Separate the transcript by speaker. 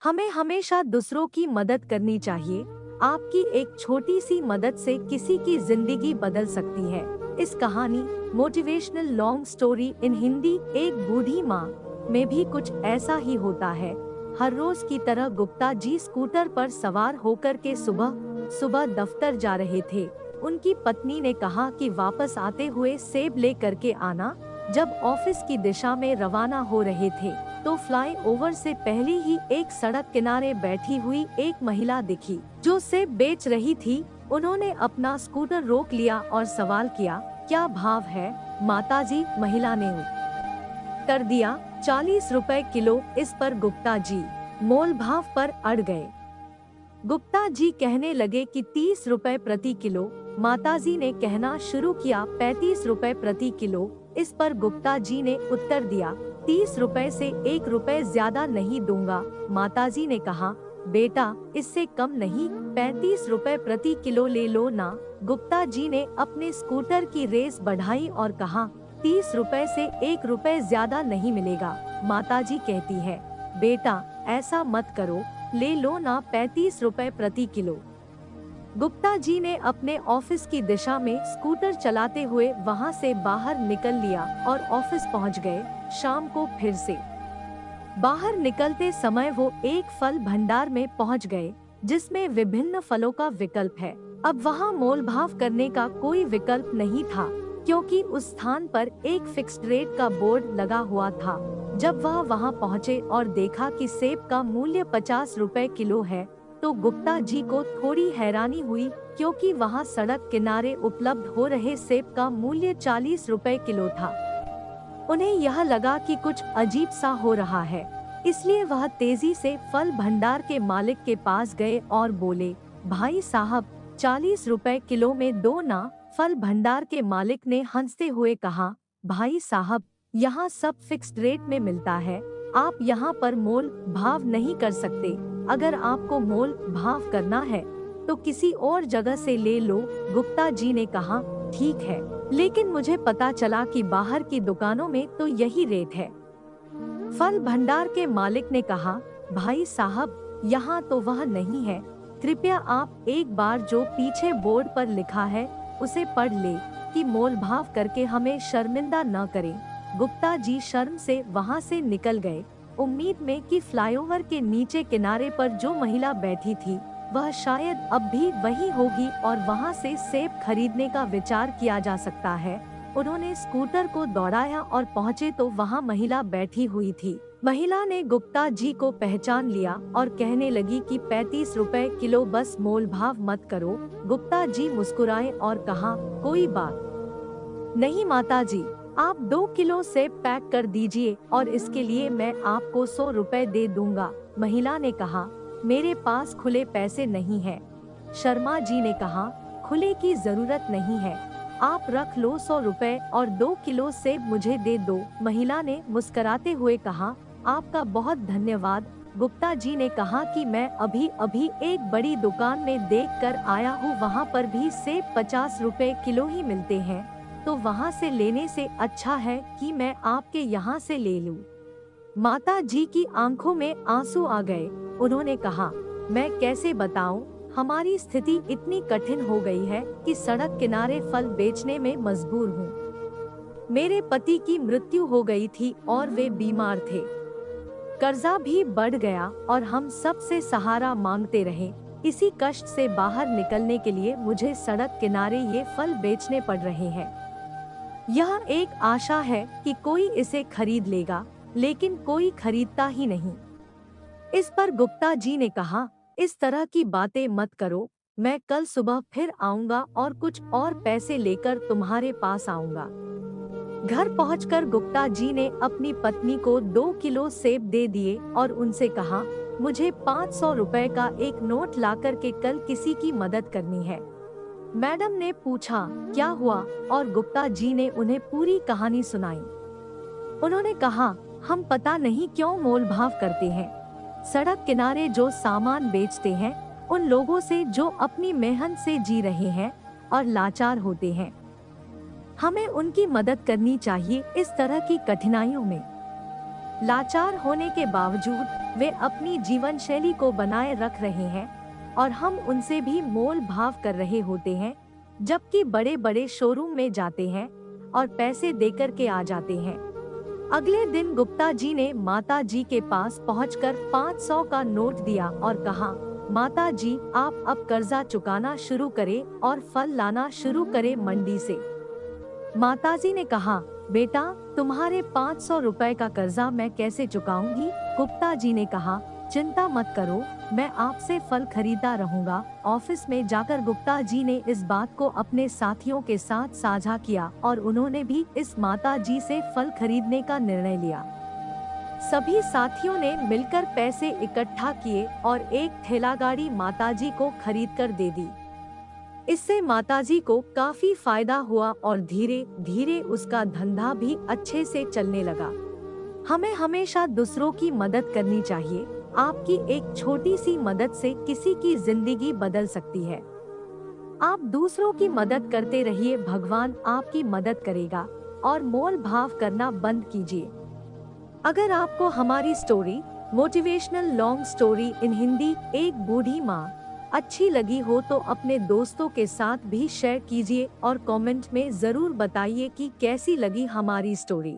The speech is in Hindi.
Speaker 1: हमें हमेशा दूसरों की मदद करनी चाहिए। आपकी एक छोटी सी मदद से किसी की जिंदगी बदल सकती है। इस कहानी motivational long story in Hindi एक बूढ़ी माँ में भी कुछ ऐसा ही होता है। हर रोज की तरह गुप्ता जी स्कूटर पर सवार होकर के सुबह सुबह दफ्तर जा रहे थे। उनकी पत्नी ने कहा कि वापस आते हुए सेब ले करके आना। जब ऑफिस की दिशा में रवाना हो रहे थे तो फ्लाईओवर से पहले ही एक सड़क किनारे बैठी हुई एक महिला दिखी जो सेब बेच रही थी। उन्होंने अपना स्कूटर रोक लिया और सवाल किया, क्या भाव है माताजी? महिला ने उत्तर दिया, 40 रुपए किलो। इस पर गुप्ता जी मोल भाव पर अड़ गए। गुप्ता जी कहने लगे कि 30 रुपए प्रति किलो। माताजी ने कहना शुरू किया, 35 रुपए प्रति किलो। इस पर गुप्ता जी ने उत्तर दिया, 30 रुपए से 1 रुपए ज्यादा नहीं दूंगा। माताजी ने कहा, बेटा इससे कम नहीं, 35 रुपए प्रति किलो ले लो ना। गुप्ता जी ने अपने स्कूटर की रेस बढ़ाई और कहा, 30 रुपए से 1 रुपए ज्यादा नहीं मिलेगा। माताजी कहती है, बेटा ऐसा मत करो, ले लो ना 35 रुपए प्रति किलो। गुप्ता जी ने अपने ऑफिस की दिशा में स्कूटर चलाते हुए वहां से बाहर निकल लिया और ऑफिस पहुंच गए। शाम को फिर से बाहर निकलते समय वो एक फल भंडार में पहुंच गए जिसमें विभिन्न फलों का विकल्प है। अब वहां मोल भाव करने का कोई विकल्प नहीं था क्योंकि उस स्थान पर एक फिक्स्ड रेट का बोर्ड लगा हुआ था। जब वह वहां पहुंचे और देखा कि सेब का मूल्य 50 रुपए किलो है तो गुप्ता जी को थोड़ी हैरानी हुई क्योंकि वहां सड़क किनारे उपलब्ध हो रहे सेब का मूल्य 40 रुपए किलो था। उन्हें यह लगा कि कुछ अजीब सा हो रहा है, इसलिए वह तेजी से फल भंडार के मालिक के पास गए और बोले, भाई साहब 40 रुपए किलो में दो ना। फल भंडार के मालिक ने हंसते हुए कहा, भाई साहब यहाँ सब फिक्स्ड रेट में मिलता है, आप यहाँ पर मोल भाव नहीं कर सकते। अगर आपको मोल भाव करना है तो किसी और जगह से ले लो। गुप्ता जी ने कहा, ठीक है, लेकिन मुझे पता चला कि बाहर की दुकानों में तो यही रेट है। फल भंडार के मालिक ने कहा, भाई साहब यहाँ तो वह नहीं है, कृपया आप एक बार जो पीछे बोर्ड पर लिखा है उसे पढ़ ले कि मोल भाव करके हमें शर्मिंदा न करें। गुप्ता जी शर्म से वहाँ से निकल गए, उम्मीद में कि फ्लाईओवर के नीचे किनारे पर जो महिला बैठी थी वह शायद अब भी वही होगी और वहां से सेब खरीदने का विचार किया जा सकता है। उन्होंने स्कूटर को दौड़ाया और पहुंचे तो वहां महिला बैठी हुई थी। महिला ने गुप्ता जी को पहचान लिया और कहने लगी कि 35 रुपए किलो, बस मोल भाव मत करो। गुप्ता जी मुस्कुराए और कहा, कोई बात नहीं माताजी, आप 2 किलो सेब पैक कर दीजिए और इसके लिए मैं आपको 100 रुपए दे दूंगा। महिला ने कहा, मेरे पास खुले पैसे नहीं है। शर्मा जी ने कहा, खुले की जरूरत नहीं है, आप रख लो 100 रुपए और 2 किलो सेब मुझे दे दो। महिला ने मुस्कुराते हुए कहा, आपका बहुत धन्यवाद। गुप्ता जी ने कहा कि मैं अभी अभी एक बड़ी दुकान में देख कर आया हूँ, वहाँ पर भी सेब 50 रुपए किलो ही मिलते हैं, तो वहाँ से लेने से अच्छा है कि मैं आपके यहाँ से ले लूँ। माता जी की आंखों में आंसू आ गए। उन्होंने कहा, मैं कैसे बताऊं, हमारी स्थिति इतनी कठिन हो गई है कि सड़क किनारे फल बेचने में मजबूर हूँ। मेरे पति की मृत्यु हो गई थी और वे बीमार थे, कर्जा भी बढ़ गया और हम सब से सहारा मांगते रहे। इसी कष्ट से बाहर निकलने के लिए मुझे सड़क किनारे ये फल बेचने पड़ रहे हैं। यह एक आशा है कि कोई इसे खरीद लेगा, लेकिन कोई खरीदता ही नहीं। इस पर गुप्ता जी ने कहा, इस तरह की बातें मत करो, मैं कल सुबह फिर आऊंगा और कुछ और पैसे लेकर तुम्हारे पास आऊंगा। घर पहुंचकर गुप्ता जी ने अपनी पत्नी को 2 किलो सेब दे दिए और उनसे कहा, मुझे 500 रुपए का एक नोट लाकर के कल किसी की मदद करनी है। मैडम ने पूछा, क्या हुआ? और गुप्ता जी ने उन्हें पूरी कहानी सुनाई। उन्होंने कहा, हम पता नहीं क्यों मोल भाव करते हैं। सड़क किनारे जो सामान बेचते हैं उन लोगों से जो अपनी मेहनत से जी रहे हैं और लाचार होते हैं, हमें उनकी मदद करनी चाहिए इस तरह की कठिनाइयों में। लाचार होने के बावजूद वे अपनी जीवन शैली को बनाए रख रहे हैं और हम उनसे भी मोल भाव कर रहे होते हैं, जबकि बड़े बड़े शोरूम में जाते हैं और पैसे देकर के आ जाते हैं। अगले दिन गुप्ता जी ने माता जी के पास पहुंचकर 500 का नोट दिया और कहा, माता जी आप अब कर्जा चुकाना शुरू करें और फल लाना शुरू करें मंडी से। माताजी ने कहा, बेटा तुम्हारे 500 रुपए का कर्जा मैं कैसे चुकाऊंगी? गुप्ता जी ने कहा, चिंता मत करो, मैं आपसे फल खरीदता रहूंगा। ऑफिस में जाकर गुप्ता जी ने इस बात को अपने साथियों के साथ साझा किया और उन्होंने भी इस माता जी से फल खरीदने का निर्णय लिया। सभी साथियों ने मिलकर पैसे इकट्ठा किए और एक ठेलागाड़ी माताजी को खरीद कर दे दी। इससे माताजी को काफी फायदा हुआ और धीरे धीरे उसका धंधा भी अच्छे से चलने लगा। हमें हमेशा दूसरों की मदद करनी चाहिए। आपकी एक छोटी सी मदद से किसी की जिंदगी बदल सकती है। आप दूसरों की मदद करते रहिए, भगवान आपकी मदद करेगा। और मोल भाव करना बंद कीजिए। अगर आपको हमारी story motivational long story in Hindi एक बूढ़ी माँ अच्छी लगी हो तो अपने दोस्तों के साथ भी शेयर कीजिए और कमेंट में जरूर बताइए कि कैसी लगी हमारी स्टोरी।